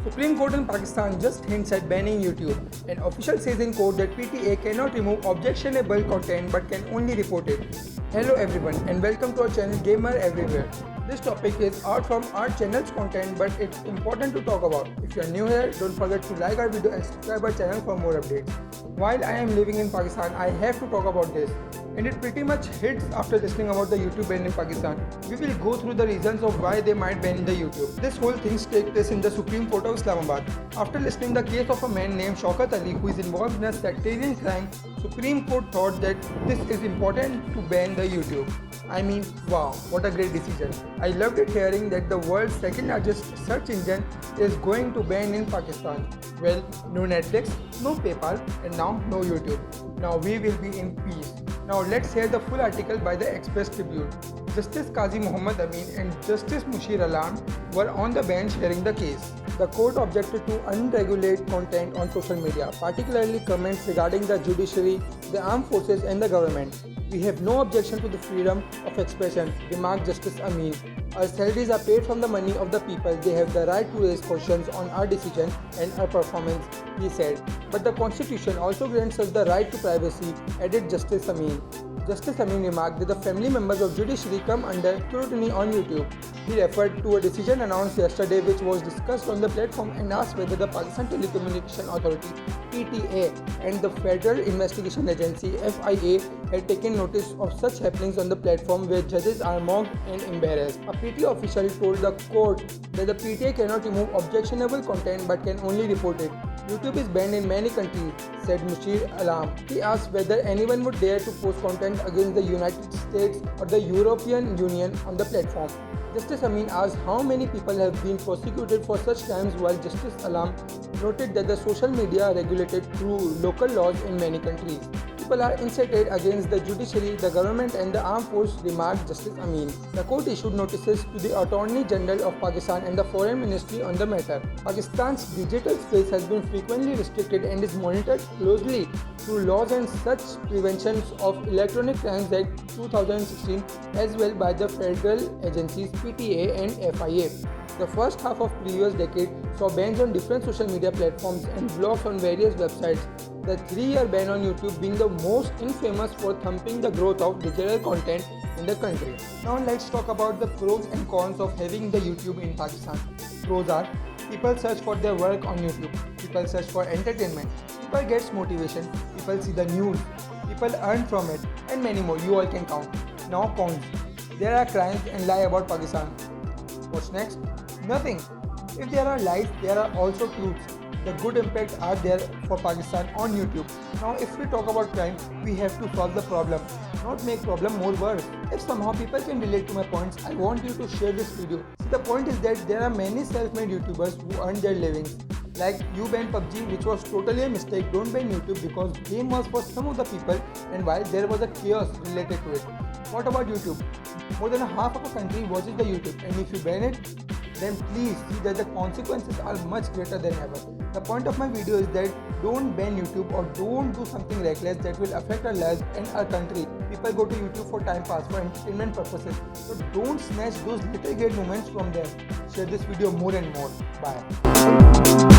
Supreme Court in Pakistan just hints at banning YouTube. An official says in court that PTA cannot remove objectionable content but can only report it. Hello everyone and welcome to our channel Gamer Everywhere. This topic is art from our channel's content, but it's important to talk about. If you are new here, don't forget to like our video and subscribe our channel for more updates. While I am living in Pakistan, I have to talk about this. And it pretty much hits after listening about the YouTube ban in Pakistan. We will go through the reasons of why they might ban the YouTube. This whole thing takes place in the Supreme Court of Islamabad. After listening the case of a man named Shaukat Ali who is involved in a sectarian crime, Supreme Court thought that this is important to ban the YouTube. I mean, wow, what a great decision. I loved it hearing that the world's second largest search engine is going to ban in Pakistan. Well, no Netflix, no PayPal, and now no YouTube. Now we will be in peace. Now let's hear the full article by the Express Tribune. Justice Qazi Muhammad Amin and Justice Mushir Alam were on the bench hearing the case. The court objected to unregulated content on social media, particularly comments regarding the judiciary, the armed forces and the government. We have no objection to the freedom of expression, remarked Justice Amin. Our salaries are paid from the money of the people. They have the right to raise questions on our decision and our performance, he said. But the Constitution also grants us the right to privacy, added Justice Amin. Justice Amin remarked that the family members of judiciary come under scrutiny on YouTube. He referred to a decision announced yesterday which was discussed on the platform and asked whether the Pakistan Telecommunication Authority (PTA) and the Federal Investigation Agency (FIA) had taken notice of such happenings on the platform where judges are mocked and embarrassed. A PTA official told the court that the PTA cannot remove objectionable content but can only report it. YouTube is banned in many countries, said Mushir Alam. He asked whether anyone would dare to post content against the United States or the European Union on the platform. Justice Amin asked how many people have been prosecuted for such crimes, while Justice Alam noted that the social media are regulated through local laws in many countries. People are incited against the judiciary, the government and the armed force, remarked Justice Amin. The court issued notices to the Attorney General of Pakistan and the Foreign Ministry on the matter. Pakistan's digital space has been frequently restricted and is monitored closely through laws and such preventions of Electronic Crimes Act 2016 as well by the federal agencies PTA and FIA. The first half of previous decade saw bans on different social media platforms and blocks on various websites. The 3-year ban on YouTube being the most infamous for thumping the growth of digital content in the country. Now let's talk about the pros and cons of having the YouTube in Pakistan. Pros are: people search for their work on YouTube, people search for entertainment, people gets motivation, people see the news, people earn from it, and many more, you all can count. Now cons: there are crimes and lie about Pakistan. What's next? Nothing. If there are lies, there are also truths. The good impacts are there for Pakistan on YouTube. Now if we talk about crime, we have to solve the problem, not make problem more worse. If somehow people can relate to my points, I want you to share this video. See, the point is that there are many self-made YouTubers who earn their livings. Like you banned PUBG, which was totally a mistake. Don't ban YouTube because game was for some of the people and while there was a chaos related to it. What about YouTube? More than half of a country watches the YouTube, and if you ban it, then please see that the consequences are much greater than ever. The point of my video is that don't ban YouTube or don't do something reckless that will affect our lives and our country. People go to YouTube for time pass, for entertainment purposes. So don't snatch those little great moments from them. Share this video more and more. Bye.